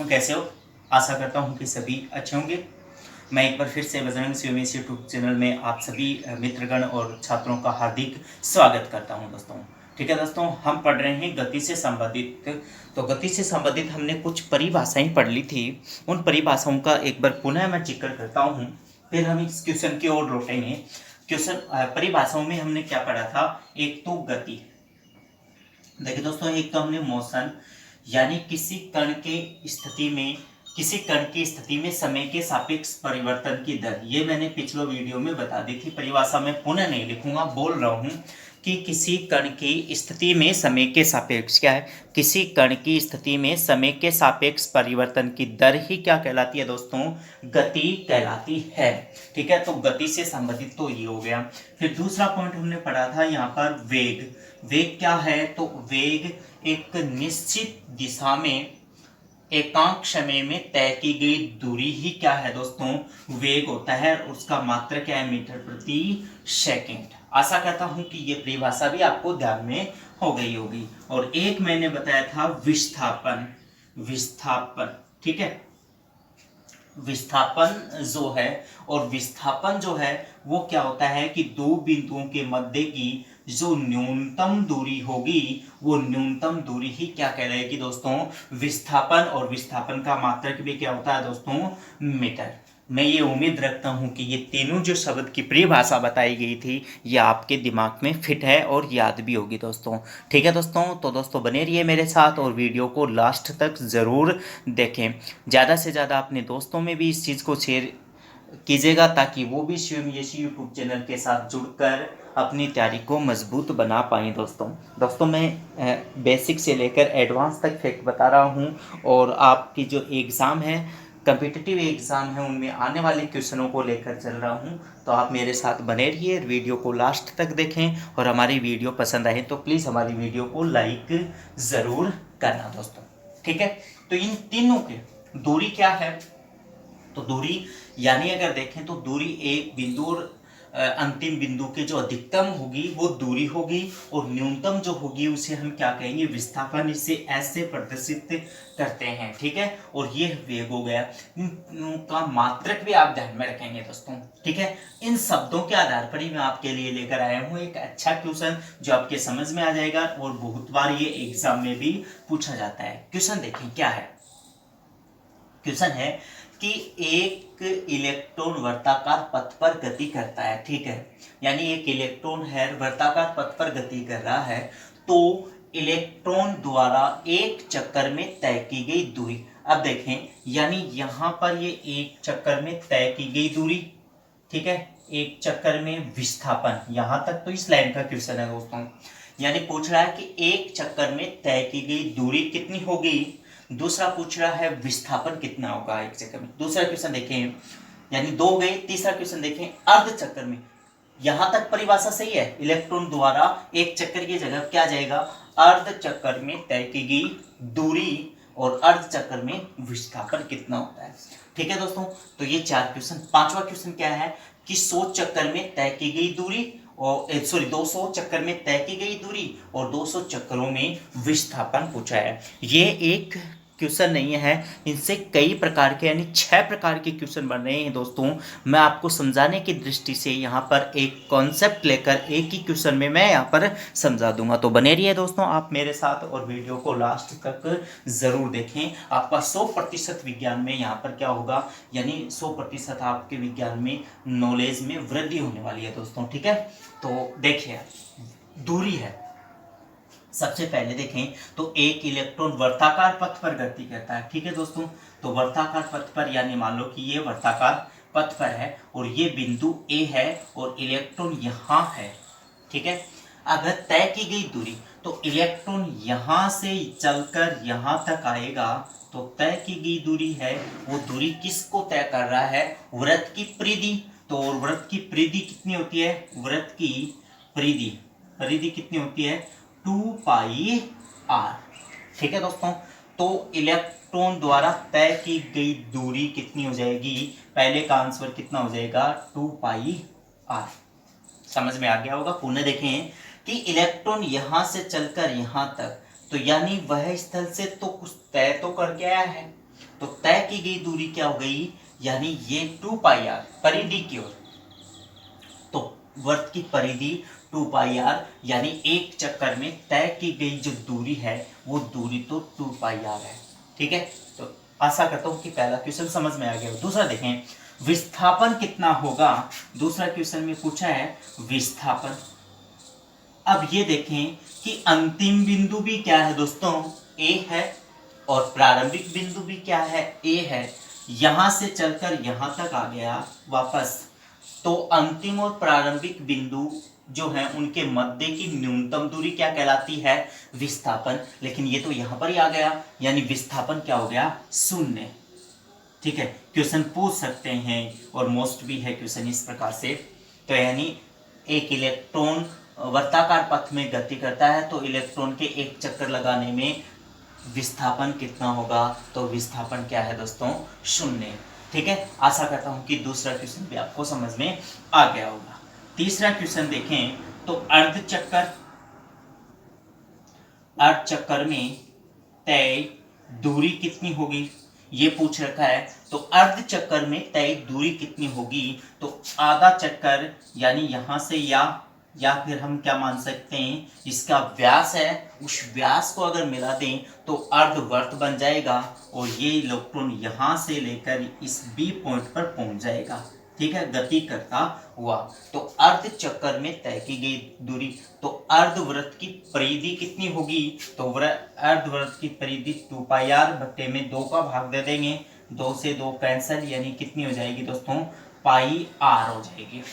कैसे हो? आशा करता हूँ कि सभी अच्छे होंगे। मैं एक बार फिर से बजरंग सीओएस यूट्यूब चैनल में आप सभी मित्रगण और छात्रों का हार्दिक स्वागत करता हूँ दोस्तों। ठीक है दोस्तों, हम पढ़ रहे हैं गति से संबंधित। तो गति से संबंधित हमने कुछ परिभाषाएं पढ़ ली थी। उन परिभाषाओं का एक बार पुनः मैं जिक्र करता हूँ, फिर हम इस क्वेश्चन की ओर लौटेंगे। क्वेश्चन परिभाषाओं में हमने क्या पढ़ा था? एक तो गति, देखिए दोस्तों, एक तो हमने मोशन यानी किसी कण की स्थिति में समय के सापेक्ष परिवर्तन की दर, ये मैंने पिछले वीडियो में बता दी थी। परिभाषा में पुनः नहीं लिखूंगा, बोल रहा हूं कि किसी कण की स्थिति में समय के सापेक्ष क्या है, किसी कण की स्थिति में समय के सापेक्ष परिवर्तन की दर ही क्या कहलाती है दोस्तों? गति कहलाती है। ठीक है, तो गति से संबंधित तो ये हो गया। फिर दूसरा पॉइंट हमने पढ़ा था यहाँ पर वेग। वेग क्या है? तो वेग एक निश्चित दिशा में एकांक समय में तय की गई दूरी ही क्या है दोस्तों? वेग होता है। उसका मात्रक क्या है? मीटर प्रति सेकंड। आशा करता हूं कि ये परिभाषा भी आपको ध्यान में हो गई होगी। और एक मैंने बताया था विस्थापन। विस्थापन, ठीक है, विस्थापन जो है, और विस्थापन जो है वो क्या होता है कि दो बिंदुओं के मध्य की जो न्यूनतम दूरी होगी, वो न्यूनतम दूरी ही क्या कहलाएगी दोस्तों? विस्थापन। और विस्थापन का मात्रक भी क्या होता है दोस्तों? मीटर। मैं ये उम्मीद रखता हूँ कि ये तीनों जो शब्द की परिभाषा बताई गई थी, ये आपके दिमाग में फिट है और याद भी होगी दोस्तों। ठीक है दोस्तों, तो दोस्तों बने रहिए मेरे साथ और वीडियो को लास्ट तक ज़रूर देखें। ज़्यादा से ज़्यादा अपने दोस्तों में भी इस चीज़ को शेयर कीजिएगा ताकि वो भी सीओएस यूट्यूब चैनल के साथ जुड़कर अपनी तैयारी को मजबूत बना पाएँ दोस्तों मैं बेसिक से लेकर एडवांस तक फैक्ट बता रहा हूँ। और आपकी जो एग्ज़ाम है, कम्पिटिटिव एग्ज़ाम है, उनमें आने वाले क्वेश्चनों को लेकर चल रहा हूँ। तो आप मेरे साथ बने रहिए, वीडियो को लास्ट तक देखें, और हमारी वीडियो पसंद आए तो प्लीज़ हमारी वीडियो को लाइक ज़रूर करना दोस्तों। ठीक है, तो इन तीनों की दूरी क्या है? तो दूरी यानी अगर देखें तो दूरी एक बिंदु और अंतिम बिंदु के जो अधिकतम होगी वो दूरी होगी, और न्यूनतम जो होगी उसे हम क्या कहेंगे? विस्थापन। इसे ऐसे प्रदर्शित करते हैं। ठीक है, और ये वेग हो गया। इनका मात्रक भी आप ध्यान में रखेंगे दोस्तों। ठीक है, इन शब्दों के आधार पर ही मैं आपके लिए लेकर आया हूँ एक अच्छा क्वेश्चन जो आपके समझ में आ जाएगा, और बहुत बार ये एग्जाम में भी पूछा जाता है। क्वेश्चन देखें क्या है। क्वेश्चन है कि एक इलेक्ट्रॉन वर्ताकार पथ पर गति करता है। ठीक है, यानी एक इलेक्ट्रॉन है वर्ताकार पथ पर गति कर रहा है, तो इलेक्ट्रॉन द्वारा एक चक्कर में तय की गई दूरी। अब देखें, यानी यहां पर ये एक चक्कर में तय की गई दूरी, ठीक है, एक चक्कर में विस्थापन, यहां तक तो इस लाइन का क्वेश्चन है दोस्तों। यानी पूछ रहा है कि एक चक्कर में तय की गई दूरी कितनी होगी। दूसरा पूछ रहा है विस्थापन कितना होगा एक चक्कर में। दूसरा क्वेश्चन देखें, यानी दो गए। तीसरा क्वेश्चन देखें, अर्ध चक्कर में। यहां तक परिभाषा सही है, इलेक्ट्रॉन द्वारा एक चक्कर की जगह क्या जाएगा? अर्ध चक्कर में तय की गई दूरी, और अर्ध चक्कर में विस्थापन कितना होता है। ठीक है दोस्तों, तो ये चार क्वेश्चन। पांचवा क्वेश्चन क्या है कि 100 चक्कर में तय की गई दूरी, और 200 चक्कर में तय की गई दूरी और 200 चक्करों में विस्थापन पूछा है। ये एक क्वेश्चन नहीं है, इनसे कई प्रकार के यानी 6 प्रकार के क्वेश्चन बन रहे हैं दोस्तों। मैं आपको समझाने की दृष्टि से यहाँ पर एक कॉन्सेप्ट लेकर एक ही क्वेश्चन में मैं यहाँ पर समझा दूंगा। तो बने रहिए दोस्तों आप मेरे साथ, और वीडियो को लास्ट तक ज़रूर देखें। आपका 100% विज्ञान में यहाँ पर क्या होगा, यानी 100% आपके विज्ञान में नॉलेज में वृद्धि होने वाली है दोस्तों। ठीक है, तो देखिए, दूरी है। सबसे पहले देखें तो एक इलेक्ट्रॉन वर्ताकार पथ पर गति करता है। ठीक है दोस्तों, तो वर्ताकार पथ पर, यानी मान लो कि ये वर्ताकार पथ पर है और ये बिंदु ए है और इलेक्ट्रॉन यहाँ है। ठीक है, अगर तय की गई दूरी, तो इलेक्ट्रॉन यहाँ से चलकर यहाँ तक आएगा, तो तय की गई दूरी है, वो दूरी किसको तय कर रहा है? वृत्त की परिधि। तो वृत्त की परिधि कितनी होती है? वृत्त की परिधि परिधि कितनी होती है? 2πr। ठीक है दोस्तों, तो इलेक्ट्रॉन द्वारा तय की गई दूरी कितनी हो जाएगी? पहले का आंसर कितना हो जाएगा? 2πr। समझ में आ गया होगा। पुनः देखें कि इलेक्ट्रॉन यहां से चलकर यहां तक, तो यानी वह स्थल से तो कुछ तय तो करके आया है, तो तय की गई दूरी क्या हो गई, यानी ये 2 पाई आर परिधि की ओर, तो वृत्त की परिधि 2 पाई आर, यानी एक चक्कर में तय की गई जो दूरी है वो दूरी तो 2 पाई आर है। ठीक है, तो आशा करता हूं कि पहला क्वेश्चन समझ में आ गया। दूसरा देखें, विस्थापन कितना होगा। दूसरा क्वेश्चन में पूछा है विस्थापन। अब ये देखें कि अंतिम बिंदु भी क्या है दोस्तों, ए है, और प्रारंभिक बिंदु भी क्या है, ए है। यहां से चलकर यहां तक आ गया वापस, तो अंतिम और प्रारंभिक बिंदु जो है उनके मध्य की न्यूनतम दूरी क्या कहलाती है, विस्थापन। लेकिन ये तो यहां पर ही आ गया, यानी विस्थापन क्या हो गया, शून्य। ठीक है, क्वेश्चन पूछ सकते हैं और मोस्ट भी है क्वेश्चन इस प्रकार से। तो यानी एक इलेक्ट्रॉन वर्ताकार पथ में गति करता है, तो इलेक्ट्रॉन के एक चक्कर लगाने में विस्थापन कितना होगा, तो विस्थापन क्या है दोस्तों, शून्य। ठीक है, आशा करता हूं कि दूसरा क्वेश्चन भी आपको समझ में आ गया होगा। तीसरा क्वेश्चन देखें तो अर्ध चक्कर में तय दूरी कितनी होगी, ये पूछ रखा है। तो अर्ध चक्कर में तय दूरी कितनी होगी, तो आधा चक्कर, यानी यहां से या फिर हम क्या मान सकते हैं, इसका व्यास है, उस व्यास को अगर मिला दें तो अर्धवर्त बन जाएगा, और ये इलेक्ट्रॉन यहां से लेकर इस बी पॉइंट पर पहुंच जाएगा। ठीक है, गति करता हुआ। तो अर्ध चक्कर में तय की गई दूरी, तो अर्धवृत्त की परिधि कितनी होगी, तो अर्धवृत्त की परिधि 2 पाई आर बट्टे में 2 का भाग दे देंगे, 2 से 2 कैंसिल, यानी कितनी हो जाएगी दोस्तों, पाई आर हो जाएगी।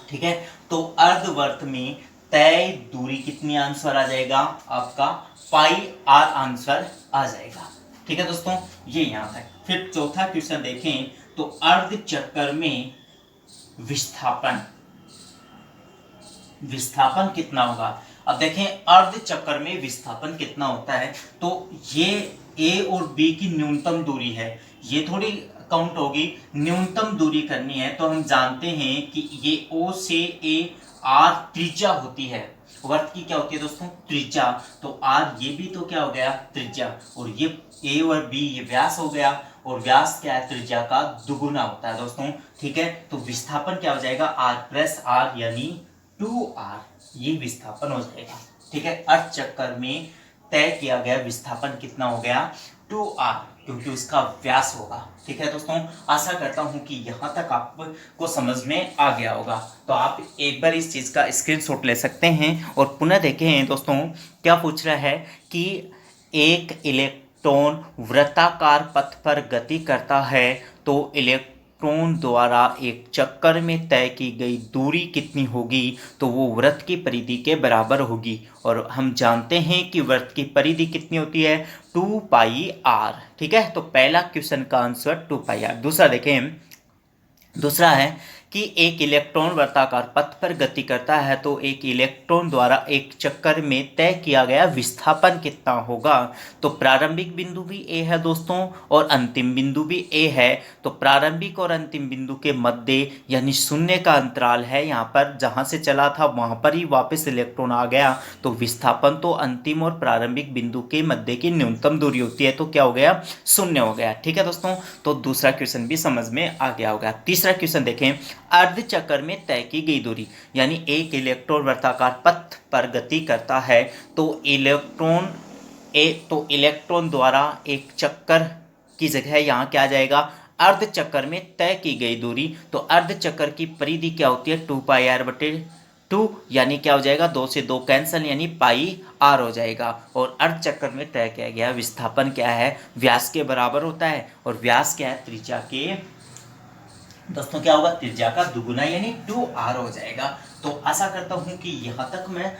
ठीक है, तो अर्धवर्त में तय दूरी कितनी आंसर आ जाएगा आपका, पाई आर आंसर आ जाएगा। ठीक है दोस्तों, ये यहां तक। फिर चौथा क्वेश्चन देखें तो अर्ध चक्कर में विस्थापन कितना होगा। अब देखें अर्ध चक्कर में विस्थापन कितना होता है, तो ये ए और बी की न्यूनतम दूरी है, ये थोड़ी काउंट होगी, न्यूनतम दूरी करनी है। तो हम जानते हैं कि ये ओ से ए आर त्रिज्या होती है, वर्त की क्या होती है दोस्तों, त्रिज्या। तो आर ये भी तो क्या हो गया, त्रिज्या, और ये ए और बी ये व्यास हो गया, और व्यास क्या है, त्रिज्या का दुगुना होता है दोस्तों। ठीक है, तो विस्थापन क्या हो जाएगा, आर प्लस आर, यानी 2r, ये विस्थापन हो जाएगा। ठीक है, अर्ध चक्कर में तय किया गया विस्थापन कितना हो गया, 2r, क्योंकि उसका व्यास होगा। ठीक है दोस्तों, आशा करता हूं कि यहां तक आपको समझ में आ गया होगा। तो आप एक बार इस चीज का स्क्रीनशॉट ले सकते हैं और पुनः देखें दोस्तों, क्या पूछ रहा है कि एक इलेक्ट्रॉन वृत्ताकार पथ पर गति करता है, तो इलेक्ट्रॉन द्वारा एक चक्कर में तय की गई दूरी कितनी होगी, तो वो वृत्त की परिधि के बराबर होगी। और हम जानते हैं कि वृत्त की परिधि कितनी होती है, 2 पाई आर। ठीक है, तो पहला क्वेश्चन का आंसर 2 पाई आर। दूसरा देखें, दूसरा है कि एक इलेक्ट्रॉन वर्ताकार पथ पर गति करता है, तो एक इलेक्ट्रॉन द्वारा एक चक्कर में तय किया गया विस्थापन कितना होगा। तो प्रारंभिक बिंदु भी ए है दोस्तों, और अंतिम बिंदु भी ए है। तो प्रारंभिक और अंतिम बिंदु के मध्य यानी शून्य का अंतराल है, यहाँ पर जहाँ से चला था वहाँ पर ही वापस इलेक्ट्रॉन आ गया, तो विस्थापन तो अंतिम और प्रारंभिक बिंदु के मध्य की न्यूनतम दूरी होती है, तो क्या हो गया, शून्य हो गया। ठीक है दोस्तों, तो दूसरा क्वेश्चन भी समझ में आ गया होगा। तीसरा क्वेश्चन देखें, अर्ध चक्र में तय की गई दूरी, यानी एक इलेक्ट्रॉन वृत्ताकार पथ पर गति करता है, तो इलेक्ट्रॉन द्वारा एक चक्कर की जगह यहाँ क्या आ जाएगा, अर्ध चक्र में तय की गई दूरी। तो अर्ध चक्र की परिधि क्या होती है, 2 पाई आर बटे 2, यानी क्या हो जाएगा, 2 से 2 कैंसिल, यानी पाई आर हो जाएगा। और अर्ध चक्र में तय किया गया विस्थापन क्या है, व्यास के बराबर होता है, और व्यास क्या है, त्रिज्या के दोस्तों क्या होगा, त्रिज्या का दुगुना, यानी 2r हो जाएगा। तो आशा करता हूं कि यहाँ तक मैं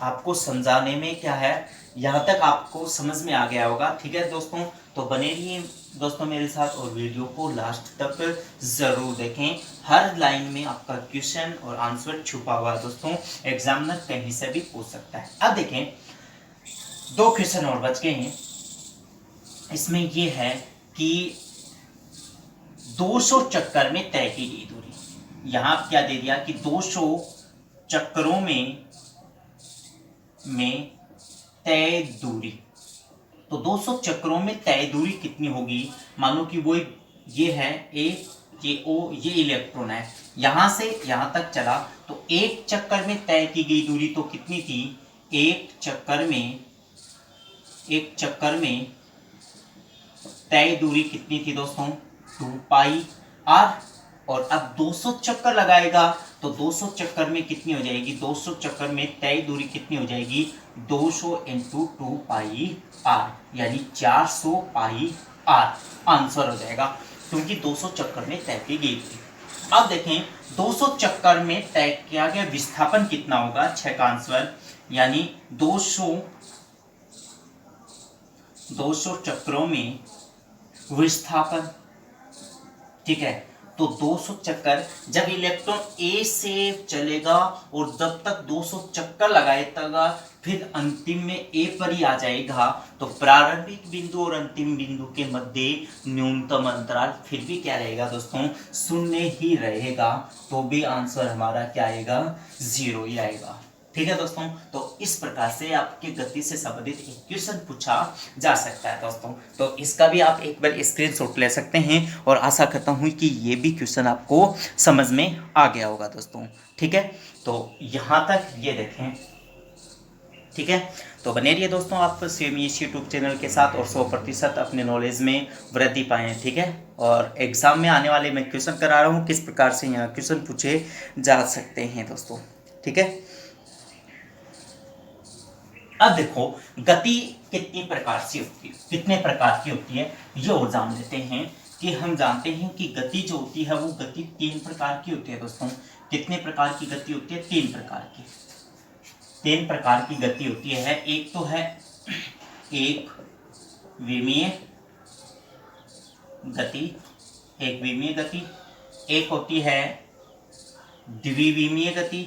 आपको समझाने में क्या है, यहाँ तक आपको समझ में आ गया होगा। ठीक है दोस्तों, तो बने रहिए दोस्तों मेरे साथ, और वीडियो को लास्ट तक जरूर देखें। हर लाइन में आपका क्वेश्चन और आंसर छुपा हुआ है दोस्तों, एग्जामिनर कहीं से भी पूछ सकता है। अब देखें, 2 क्वेश्चन और बच गए हैं। इसमें यह है कि 200 चक्कर में तय की गई दूरी, यहां क्या दे दिया कि 200 चक्करों में तय दूरी, तो 200 चक्रों में तय दूरी कितनी होगी? मान लो कि वो ये है ए, ये ओ, ये इलेक्ट्रॉन है, यहां से यहां तक चला, तो एक चक्कर में तय की गई दूरी तो कितनी थी? एक चक्कर में तय दूरी कितनी थी दोस्तों? 2πr। और अब 200 चक्कर लगाएगा तो 200 चक्कर में कितनी हो जाएगी? 200 चक्कर में तय दूरी कितनी हो जाएगी? 200 इंटू 2πr, यानी 400πr आंसर हो जाएगा, क्योंकि 200 चक्कर में तय की गई थी। अब देखें 200 चक्कर में तय किया गया विस्थापन कितना होगा? 6 का आंसर, यानी 200 चक्रों में विस्थापन, ठीक है। तो 200 चक्कर, जब इलेक्ट्रॉन ए से चलेगा और जब तक 200 चक्कर लगाएगा, फिर अंतिम में ए पर ही आ जाएगा, तो प्रारंभिक बिंदु और अंतिम बिंदु के मध्य न्यूनतम अंतराल फिर भी क्या रहेगा दोस्तों? 0 ही रहेगा। तो भी आंसर हमारा क्या आएगा? 0 ही आएगा। ठीक है दोस्तों, तो इस प्रकार से आपके गति से संबंधित एक क्वेश्चन पूछा जा सकता है दोस्तों। तो इसका भी आप एक बार स्क्रीनशॉट ले सकते हैं, और आशा करता हूं कि ये भी क्वेश्चन आपको समझ में आ गया होगा दोस्तों। ठीक है, तो यहाँ तक ये देखें। ठीक है, तो बने रहिए दोस्तों आप सेम इस यूट्यूब चैनल के साथ, और 100% अपने नॉलेज में वृद्धि पाएँ। ठीक है, और एग्जाम में आने वाले मैं क्वेश्चन करा रहा हूँ, किस प्रकार से यहाँ क्वेश्चन पूछे जा सकते हैं दोस्तों। ठीक है, अब देखो गति कितनी प्रकार से होती है, कितने प्रकार की होती है, ये और जान लेते हैं। कि हम जानते हैं कि गति जो होती है वो गति 3 प्रकार की होती है दोस्तों। कितने प्रकार की गति होती है? 3 प्रकार की। 3 प्रकार की गति होती है। एक तो है एक विमीय गति, एक विमीय गति, एक होती है द्विविमीय गति,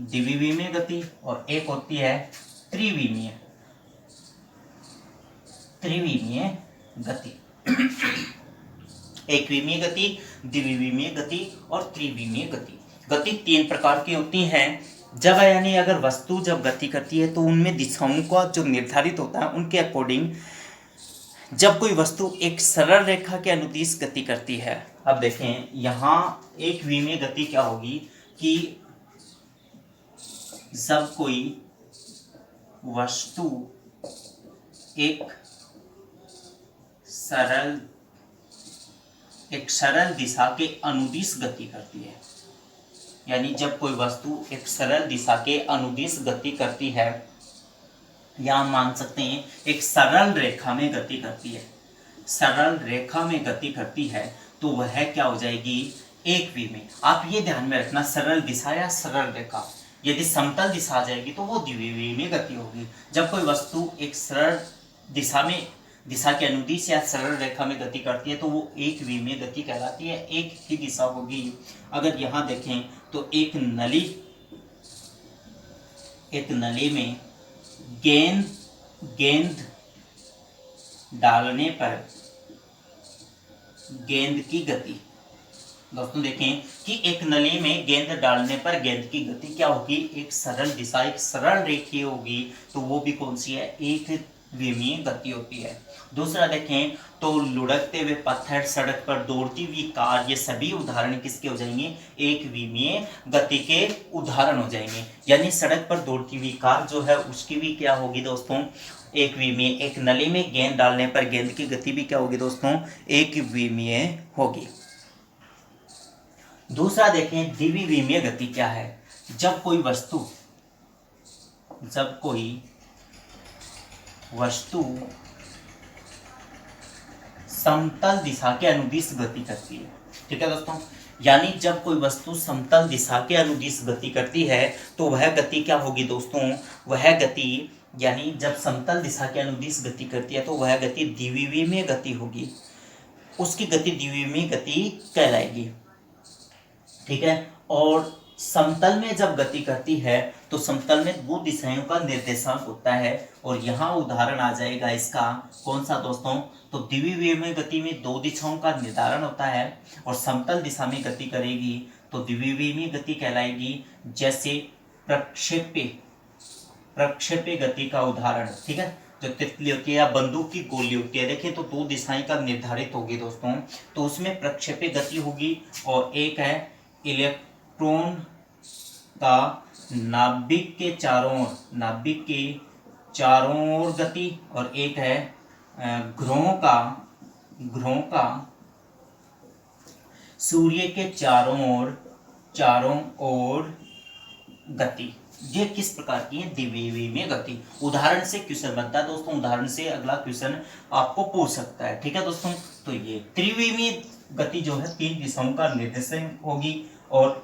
द्विविमीय गति, और एक होती है त्रिविमीय गति। एक विमीय गति, द्विविमीय गति और त्रिविमीय गति। गति 3 प्रकार की होती है। जब यानी अगर वस्तु जब गति करती है तो उनमें दिशाओं का जो निर्धारित होता है उनके अकॉर्डिंग, जब कोई वस्तु एक सरल रेखा के अनुदिश गति करती है। अब देखें यहाँ एक विमीय गति क्या होगी कि जब कोई वस्तु एक सरल दिशा के अनुदिश गति करती है, यानी जब कोई वस्तु एक सरल दिशा के अनुदिश गति करती है, या हम मान सकते हैं एक सरल रेखा में गति करती है, सरल रेखा में गति करती है, तो वह क्या हो जाएगी? एक विमीय। आप ये ध्यान में रखना, सरल दिशा या सरल रेखा, यदि समतल दिशा आ जाएगी तो वो द्विविमीय गति होगी। जब कोई वस्तु एक सरल दिशा के अनुदिश या सरल रेखा में गति करती है तो वो एक विमीय गति कहलाती है, एक ही दिशा होगी। अगर यहाँ देखें तो एक नली में गेंद डालने पर गेंद की गति, दोस्तों देखें कि एक नली में गेंद डालने पर गेंद की गति क्या होगी? एक सरल दिशा, एक सरल रेखीय होगी, तो वो भी कौन सी है? एक विमीय गति होती है। दूसरा देखें तो लुढ़कते हुए पत्थर, सड़क पर दौड़ती हुई कार, ये सभी उदाहरण किसके हो जाएंगे? एक विमीय गति के उदाहरण हो जाएंगे। यानी सड़क पर दौड़ती हुई कार जो है उसकी भी क्या होगी दोस्तों? एक विमीय। एक नली में गेंद डालने पर गेंद की गति भी क्या होगी दोस्तों? एक विमीय होगी। दूसरा देखें द्विविमीय गति क्या है? जब कोई वस्तु समतल दिशा के अनुदिश गति करती है। ठीक है दोस्तों, यानी जब कोई वस्तु समतल दिशा के अनुदिश गति करती है तो वह गति क्या होगी दोस्तों? वह गति, यानी जब समतल दिशा के अनुदिश गति करती है तो वह गति द्विविमीय गति होगी, उसकी गति द्विविमीय गति कहलाएगी। ठीक है, और समतल में जब गति करती है तो समतल में 2 दिशाओं का निर्देशांक होता है, और यहाँ उदाहरण आ जाएगा इसका कौन सा दोस्तों? तो द्विविमीय गति में 2 दिशाओं का निर्धारण होता है, और समतल दिशा में गति करेगी तो द्विविमीय गति कहलाएगी। जैसे प्रक्षेप्य गति का उदाहरण, ठीक है, जो तितली होती है या बंदूक की गोली होती है, देखिए तो दो दिशाएं का निर्धारित होगी दोस्तों, तो उसमें प्रक्षेपी गति होगी और एक है इलेक्ट्रॉन का नाभिक के चारों ओर गति, और एक है ग्रहों का सूर्य के चारों ओर गति। ये किस प्रकार की है? द्विविमीय गति। उदाहरण से क्वेश्चन बनता है दोस्तों, उदाहरण से अगला क्वेश्चन आपको पूछ सकता है, ठीक है दोस्तों। तो ये त्रिविमीय गति जो है तीन दिशाओं का निर्देशन होगी और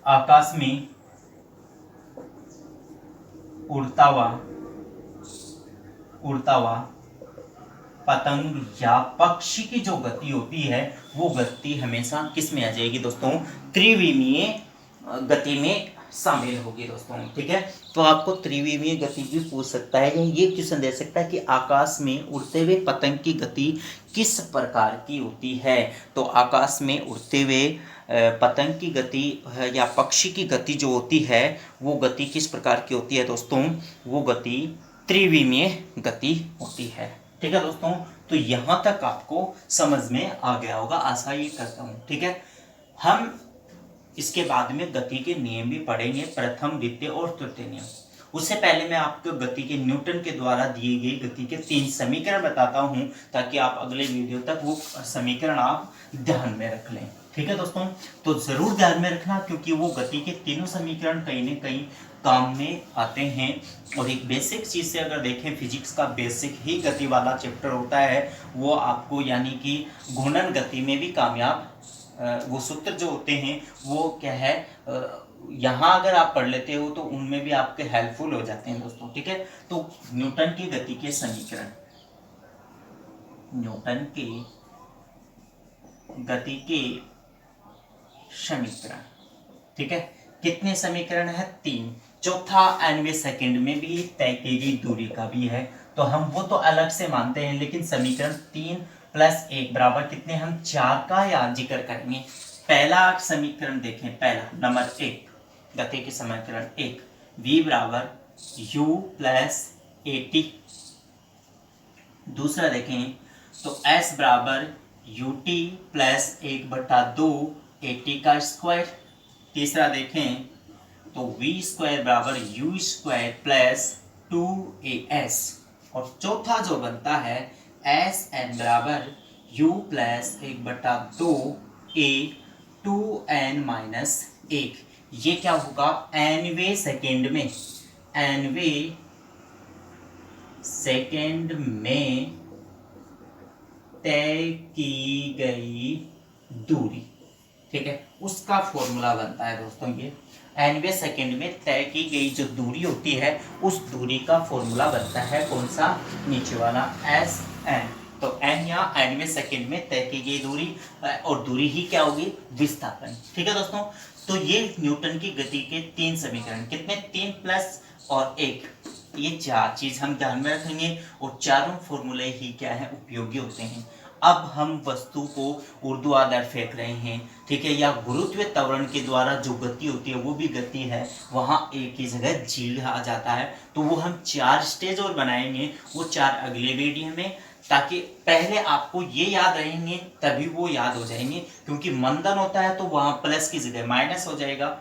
आकाश में उड़ता हुआ पतंग या पक्षी की जो गति होती है वो गति हमेशा किस में आ जाएगी दोस्तों? त्रिविमीय गति में शामिल होगी दोस्तों, ठीक है। तो आपको त्रिविमीय गति भी पूछ सकता है, या ये क्वेश्चन दे सकता है कि आकाश में उड़ते हुए पतंग की गति किस प्रकार की होती है। तो आकाश में उड़ते हुए पतंग की गति या पक्षी की गति जो होती है वो गति किस प्रकार की होती है दोस्तों? वो गति त्रिविमीय गति होती है, ठीक है दोस्तों। तो यहाँ तक आपको समझ में आ गया होगा, आशा ये करता हूँ, ठीक है। हम इसके बाद में गति के नियम भी पढ़ेंगे, प्रथम, द्वितीय और तृतीय नियम। उससे पहले मैं आपको गति के न्यूटन के द्वारा दिए गए गति के 3 समीकरण बताता हूं, ताकि आप अगले वीडियो तक वो समीकरण आप ध्यान में रख लें, ठीक है दोस्तों। तो जरूर ध्यान में रखना, क्योंकि वो गति के तीनों समीकरण कहीं न कहीं काम में आते हैं। और एक बेसिक चीज से अगर देखें, फिजिक्स का बेसिक ही गति वाला चैप्टर होता है, वो आपको यानी कि घूर्णन गति में भी कामयाब वो सूत्र जो होते हैं वो क्या है, यहाँ अगर आप पढ़ लेते हो तो उनमें भी आपके हेल्पफुल हो जाते हैं दोस्तों, ठीक है। तो न्यूटन की गति के समीकरण, ठीक है। कितने समीकरण है? 3। चौथा nवें सेकंड में भी तय की गई दूरी का भी है, तो हम वो तो अलग से मानते हैं, लेकिन समीकरण 3 + 1 बराबर कितने? हम 4 का यहाँ जिक्र करेंगे। पहला समीकरण देखें, पहला नंबर 1 गति के समीकरण 1, v बराबर u + at। दूसरा देखें तो s बराबर ut + 1/2 at का स्क्वायर। तीसरा देखें तो v² बराबर u² + 2as। और चौथा जो बनता है Sn बराबर u + 1/2 a 2n-1। ये क्या होगा? nवें सेकंड में तय की गई दूरी, ठीक है, उसका फॉर्मूला बनता है दोस्तों। ये nवें सेकंड में तय की गई जो दूरी होती है उस दूरी का फॉर्मूला बनता है कौन सा? नीचे वाला Sn। तो n या nवें सेकंड में तय की गई दूरी, और दूरी ही क्या होगी? विस्थापन, ठीक है दोस्तों। तो ये न्यूटन की गति के 3 समीकरण, कितने? 3 प्लस और 1, ये 4 चीज हम ध्यान में रखेंगे, और चारों फॉर्मूले ही क्या है? उपयोगी होते हैं। अब हम वस्तु को ऊर्ध्वाधर फेंक रहे हैं, ठीक है, या गुरुत्व त्वरण के द्वारा जो गति होती है वो भी गति है, वहां एक ही जगह जी आ जाता है। तो वो हम 4 स्टेज और बनाएंगे, वो 4 अगले वीडियो में, ताकि पहले आपको ये याद रहेंगे तभी वो याद हो जाएंगे, क्योंकि मंदन होता है तो वहां प्लस की जगह माइनस हो जाएगा।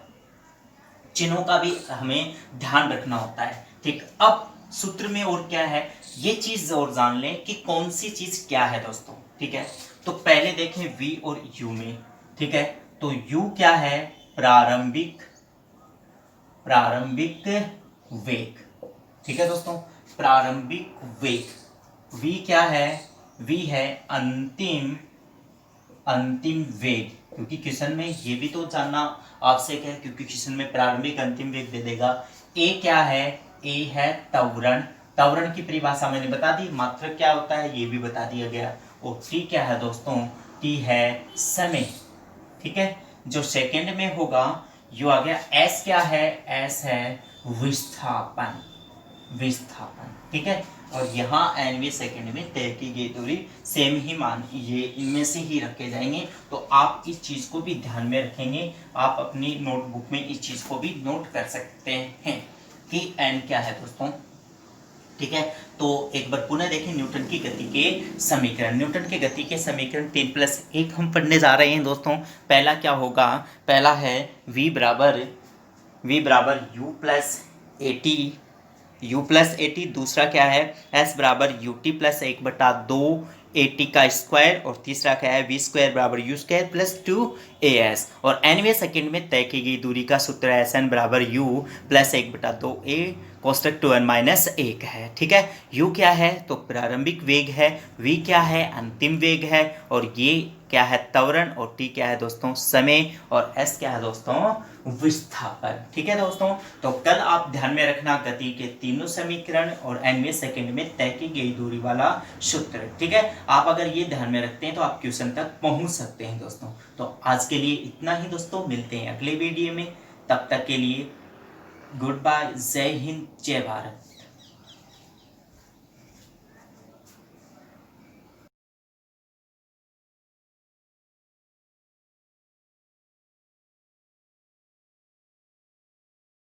चिन्हों का भी हमें ध्यान रखना होता है, ठीक। अब सूत्र में और क्या है ये चीज और जान लें कि कौन सी चीज क्या है दोस्तों, ठीक है। तो पहले देखें v और u में, ठीक है। तो u क्या है? प्रारंभिक वेग, ठीक है दोस्तों, प्रारंभिक वेग। v क्या है? v है अंतिम वेग, क्योंकि क्वेश्चन में ये भी तो जानना आवश्यक है, क्योंकि क्वेश्चन में प्रारंभिक अंतिम वेग दे देगा। a क्या है? a है त्वरण की परिभाषा मैंने बता दी, मात्रक क्या होता है ये भी बता दिया गया। और t क्या है दोस्तों? t है समय, ठीक है, जो सेकंड में होगा। यो आ गया। s क्या है? s है विस्थापन, ठीक है। और यहाँ nवें सेकंड में तय की गई दूरी सेम ही मान ये इनमें से ही रखे जाएंगे। तो आप इस चीज को भी ध्यान में रखेंगे, आप अपनी नोटबुक में इस चीज को भी नोट कर सकते हैं, कि n क्या है दोस्तों। ठीक है, तो एक बार पुनः देखें न्यूटन की गति के समीकरण। न्यूटन के गति के समीकरण 3+1 हम पढ़ने जा रहे हैं दोस्तों। पहला क्या होगा, पहला है v बराबर u प्लस ए टी। दूसरा क्या है, s बराबर U T plus 1/2 A T का स्क्वायर। और तीसरा क्या है, वी स्क्वायर बराबर यू स्क्वायर प्लस 2as। और nवें सेकंड में तय की गई दूरी का सूत्र है एस एन बराबर यू प्लस 1/2 ए कोष्टक 2n-1 है। ठीक है, u क्या है तो प्रारंभिक वेग है, v क्या है अंतिम वेग है, और ये क्या है त्वरण, और t क्या है दोस्तों समय, और s क्या है दोस्तों विस्थापन। ठीक है दोस्तों, तो कल आप ध्यान में रखना गति के तीनों समीकरण और nवें सेकंड में तय की गई दूरी वाला सूत्र। ठीक है, आप अगर ये ध्यान में रखते हैं तो आप क्वेश्चन तक पहुंच सकते हैं दोस्तों। तो आज के लिए इतना ही दोस्तों, मिलते हैं अगले वीडियो में। तब तक के लिए गुड बाय, जय हिंद, जय भारत।